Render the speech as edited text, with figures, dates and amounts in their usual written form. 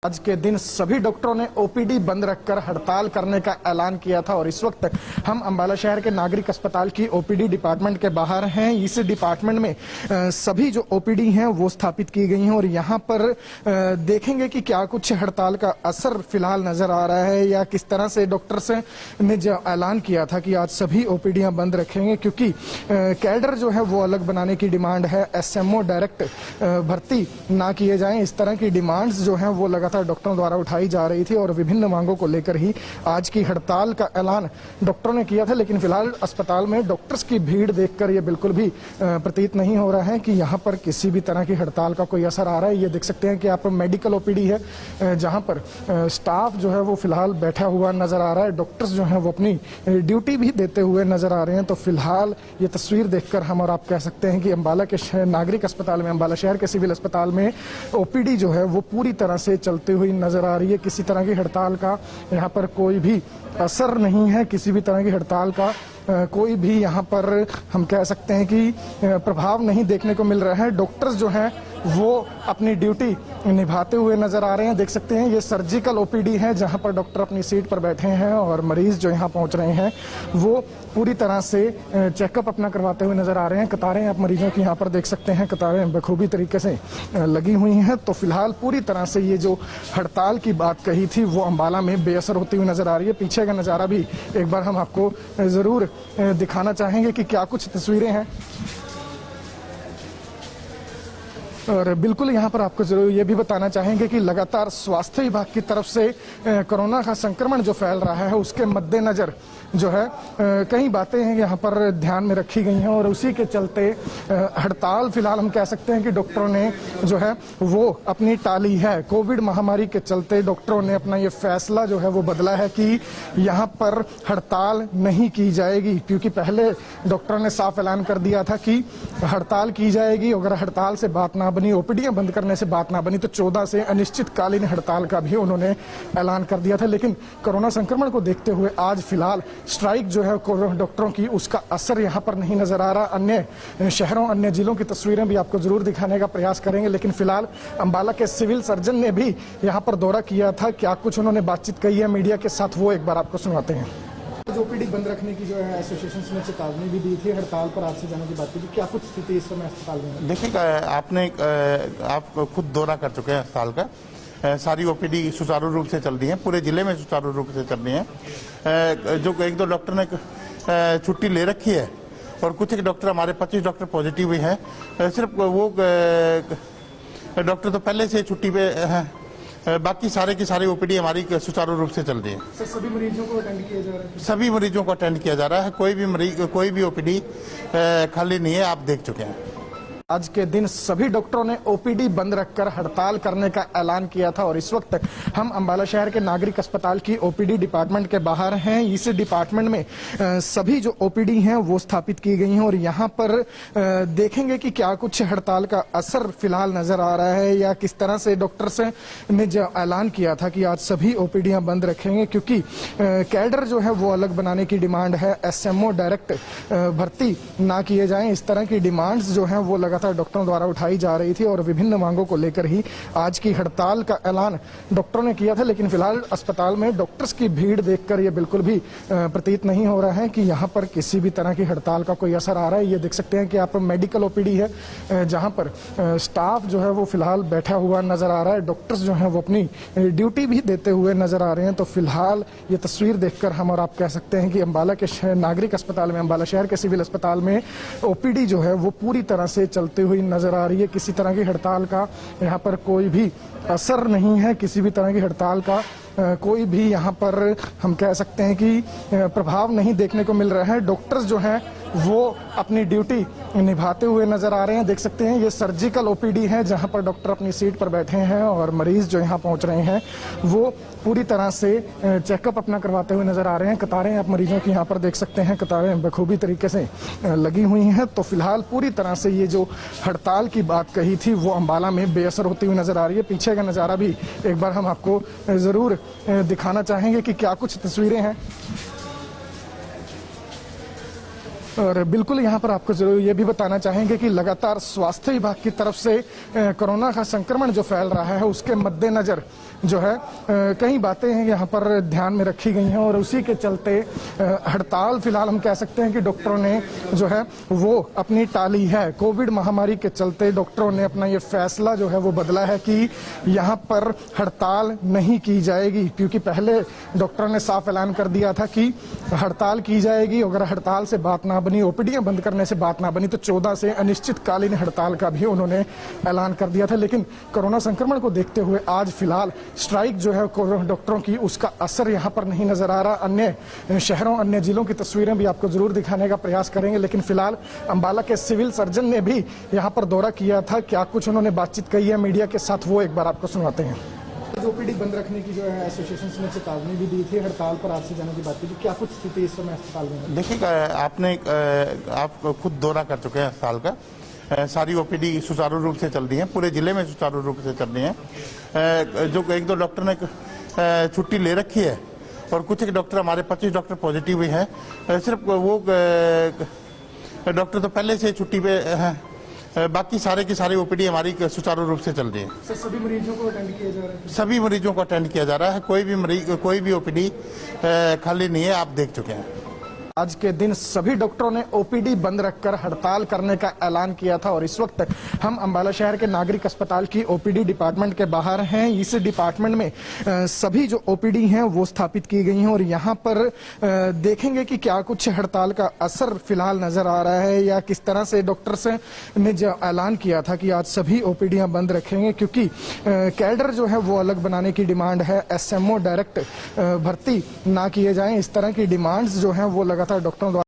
आज के दिन सभी डॉक्टरों ने ओपीडी बंद रखकर हड़ताल करने का ऐलान किया था और इस वक्त हम अंबाला शहर के नागरिक अस्पताल की ओपीडी डिपार्टमेंट के बाहर हैं। इस डिपार्टमेंट में सभी जो ओपीडी हैं वो स्थापित की गई हैं और यहाँ पर देखेंगे कि क्या कुछ हड़ताल का असर फिलहाल नजर आ रहा है या किस तरह से डॉक्टर्स ने जो ऐलान किया था कि आज सभी ओपीडियां बंद रखेंगे, क्योंकि कैडर जो है वो अलग बनाने की डिमांड है। एसएमओ डायरेक्ट भर्ती ना किए जाएं, इस तरह की डिमांड्स जो है वो लगातार डॉक्टरों द्वारा उठाई जा रही थी और विभिन्न मांगों को लेकर ही आज की हड़ताल का ऐलान डॉक्टरों ने किया था। लेकिन फिलहाल अस्पताल में डॉक्टर्स की भीड़ देखकर ये बिल्कुल भी प्रतीत नहीं हो रहा है कि यहाँ पर किसी भी तरह की हड़ताल का कोई असर आ रहा है। ये देख सकते हैं कि आप मेडिकल ओपीडी है जहाँ पर स्टाफ जो है वो फिलहाल बैठा हुआ नजर आ रहा है। डॉक्टर्स जो है वो अपनी ड्यूटी भी देते हुए नजर आ रहे हैं। तो फिलहाल ये तस्वीर देखकर हम और आप कह सकते हैं कि अंबाला के नागरिक अस्पताल में, अंबाला शहर के सिविल अस्पताल में ओपीडी जो है वो पूरी तरह से चलती हुई नजर आ रही है। किसी तरह की हड़ताल का यहाँ पर कोई भी असर नहीं है, किसी भी तरह की हड़ताल का कोई भी यहाँ पर हम कह सकते हैं कि प्रभाव नहीं देखने को मिल रहा है। डॉक्टर्स जो हैं वो अपनी ड्यूटी निभाते हुए नजर आ रहे हैं। देख सकते हैं ये सर्जिकल ओपीडी है जहाँ पर डॉक्टर अपनी सीट पर बैठे हैं और मरीज जो यहाँ पहुँच रहे हैं वो पूरी तरह से चेकअप अपना करवाते हुए नजर आ रहे हैं। कतारें आप मरीजों की यहाँ पर देख सकते हैं, कतारें बखूबी तरीके से लगी हुई हैं। तो फिलहाल पूरी तरह से ये जो हड़ताल की बात कही थी वो अंबाला में बेअसर होती हुई नजर आ रही है। पीछे का नज़ारा भी एक बार हम आपको जरूर दिखाना चाहेंगे कि क्या कुछ तस्वीरें हैं। और बिल्कुल यहाँ पर आपको जरूर ये भी बताना चाहेंगे कि लगातार स्वास्थ्य विभाग की तरफ से कोरोना का संक्रमण जो फैल रहा है उसके मद्देनजर जो है कई बातें हैं यहाँ पर ध्यान में रखी गई हैं और उसी के चलते हड़ताल फिलहाल हम कह सकते हैं कि डॉक्टरों ने जो है वो अपनी टाली है। कोविड महामारी के चलते डॉक्टरों ने अपना ये फैसला जो है वो बदला है कि यहाँ पर हड़ताल नहीं की जाएगी, क्योंकि पहले डॉक्टरों ने साफ ऐलान कर दिया था कि हड़ताल की जाएगी। अगर हड़ताल से बात ना बनी, ओपीडीयां बंद करने से बात ना बनी तो 14 से अनिश्चितकालीन हड़ताल का भी उन्होंने ऐलान कर दिया था। लेकिन कोरोना संक्रमण को देखते हुए आज फिलहाल स्ट्राइक जो है डॉक्टरों की, उसका असर यहाँ पर नहीं नजर आ रहा। अन्य शहरों, अन्य जिलों की तस्वीरें भी आपको जरूर दिखाने का प्रयास करेंगे। लेकिन फिलहाल अंबाला के सिविल सर्जन ने भी यहाँ पर दौरा किया था। क्या कुछ उन्होंने बातचीत कही है मीडिया के साथ, वो एक बार आपको सुनाते हैं। ओपीडी बंद रखने की जो है एसोसिएशन ने चेतावनी भी दी थी, हड़ताल पर आज से जाने की बात की थी। क्या कुछ स्थिति इस समय अस्पताल में? देखिए, आप खुद दौरा कर चुके हैं अस्पताल का। सारी ओपीडी सुचारू रूप से चल रही है, पूरे जिले में सुचारू रूप से चल रही है। जो एक दो डॉक्टर ने छुट्टी ले रखी है और कुछ एक डॉक्टर, हमारे 25 डॉक्टर पॉजिटिव हुए हैं। सिर्फ वो डॉक्टर तो पहले से छुट्टी पे हैं, बाकी सारे की सारी ओपीडी हमारी सुचारू रूप से चल रही है। सर, सभी मरीजों को अटेंड किया जा रहा है? सभी मरीजों को अटेंड किया जा रहा है। कोई भी ओपीडी खाली नहीं है, आप देख चुके हैं। आज के दिन सभी डॉक्टरों ने ओपीडी बंद रखकर हड़ताल करने का ऐलान किया था और इस वक्त हम अंबाला शहर के नागरिक अस्पताल की ओपीडी डिपार्टमेंट के बाहर हैं। इस डिपार्टमेंट में सभी जो ओपीडी हैं वो स्थापित की गई हैं और यहाँ पर देखेंगे कि क्या कुछ हड़ताल का असर फिलहाल नजर आ रहा है या किस तरह से डॉक्टर्स ने जो ऐलान किया था कि आज सभी ओपीडियां बंद रखेंगे, क्योंकि कैडर जो है वो अलग बनाने की डिमांड है। एसएमओ डायरेक्ट भर्ती ना किए जाएं, इस तरह की डिमांड्स जो है वो डॉक्टरों द्वारा उठाई जा रही थी और विभिन्न मांगों को लेकर ही आज की हड़ताल का ऐलान डॉक्टरों ने किया था। लेकिन फिलहाल अस्पताल में डॉक्टर्स की भीड़ देखकर ये बिल्कुल भी प्रतीत नहीं हो रहा है कि यहाँ पर किसी भी तरह की हड़ताल का कोई असर आ रहा है। ये देख सकते हैं कि आप मेडिकल ओपीडी है जहाँ पर स्टाफ जो है वो फिलहाल बैठा हुआ नजर आ रहा है। डॉक्टर्स जो है वो अपनी ड्यूटी भी देते हुए नजर आ रहे हैं। तो फिलहाल ये तस्वीर देखकर हम और आप कह सकते हैं कि अंबाला के नागरिक अस्पताल में, अंबाला शहर के सिविल अस्पताल में ओपीडी जो है वो पूरी तरह से चलती हुई नजर आ रही है। किसी तरह की हड़ताल का यहाँ पर कोई भी असर नहीं है, किसी भी तरह की हड़ताल का कोई भी यहाँ पर हम कह सकते हैं कि प्रभाव नहीं देखने को मिल रहा है। डॉक्टर्स जो हैं वो अपनी ड्यूटी निभाते हुए नजर आ रहे हैं। देख सकते हैं ये सर्जिकल ओपीडी है जहाँ पर डॉक्टर अपनी सीट पर बैठे हैं और मरीज जो यहाँ पहुँच रहे हैं वो पूरी तरह से चेकअप अपना करवाते हुए नजर आ रहे हैं। कतारें आप मरीजों की यहाँ पर देख सकते हैं, कतारें बखूबी तरीके से लगी हुई हैं। तो फिलहाल पूरी तरह से ये जो हड़ताल की बात कही थी वो अंबाला में बेअसर होती हुई नजर आ रही है। पीछे का नज़ारा भी एक बार हम आपको जरूर दिखाना चाहेंगे कि क्या कुछ तस्वीरें हैं। और बिल्कुल यहाँ पर आपको जरूर ये भी बताना चाहेंगे कि लगातार स्वास्थ्य विभाग की तरफ से कोरोना का संक्रमण जो फैल रहा है उसके मद्देनजर जो है कई बातें हैं यहाँ पर ध्यान में रखी गई हैं और उसी के चलते हड़ताल फिलहाल हम कह सकते हैं कि डॉक्टरों ने जो है वो अपनी टाली है। कोविड महामारी के चलते डॉक्टरों ने अपना ये फैसला जो है वो बदला है कि यहाँ पर हड़ताल नहीं की जाएगी, क्योंकि पहले डॉक्टरों ने साफ ऐलान कर दिया था कि हड़ताल की जाएगी। अगर हड़ताल से बात ना बनी, ओपीडीयां बंद करने से बात ना बनी तो 14 से अनिश्चितकालीन हड़ताल का भी उन्होंने ऐलान कर दिया था। लेकिन कोरोना संक्रमण को देखते हुए आज फिलहाल स्ट्राइक जो है डॉक्टरों की उसका असर यहाँ पर नहीं नजर आ रहा। अन्य शहरों अन्य जिलों की तस्वीरें भी आपको जरूर दिखाने का प्रयास करेंगे, लेकिन फिलहाल अंबाला के सिविल सर्जन ने भी यहाँ पर दौरा किया था। क्या कुछ उन्होंने बातचीत कही है मीडिया के साथ वो एक बार आपको सुनाते हैं। ओपीडी बंद रखने की जो है एसोसिएशन ने चेतावनी भी दी थी, हड़ताल पर आज से जाने की बात की थी। क्या कुछ स्थिति इस समय अस्पताल में? देखिए, आप खुद दौरा कर चुके हैं अस्पताल का। सारी ओपीडी सुचारू रूप से चल रही है, पूरे जिले में सुचारू रूप से चल रही है। जो एक दो डॉक्टर ने छुट्टी ले रखी है और कुछ एक डॉक्टर, हमारे 25 डॉक्टर पॉजिटिव भी हैं। सिर्फ वो डॉक्टर तो पहले से छुट्टी पे हैं, बाकी सारे की सारी ओपीडी हमारी सुचारू रूप से चल रही है। सर, सभी मरीजों को अटेंड किया जा रहा है? सभी मरीजों को अटेंड किया जा रहा है, कोई भी ओपीडी खाली नहीं है, आप देख चुके हैं। आज के दिन सभी डॉक्टरों ने ओपीडी बंद रखकर हड़ताल करने का ऐलान किया था और इस वक्त हम अंबाला शहर के नागरिक अस्पताल की ओपीडी डिपार्टमेंट के बाहर हैं। इस डिपार्टमेंट में सभी जो ओपीडी हैं वो स्थापित की गई हैं और यहाँ पर देखेंगे कि क्या कुछ हड़ताल का असर फिलहाल नजर आ रहा है या किस तरह से डॉक्टर्स ने जो ऐलान किया था कि आज सभी ओपीडियां बंद रखेंगे, क्योंकि कैडर जो है वो अलग बनाने की डिमांड है। एसएमओ डायरेक्ट भर्ती ना किए जाएं, इस तरह की डिमांड्स जो है वो लगातार डॉक्टरों द्वारा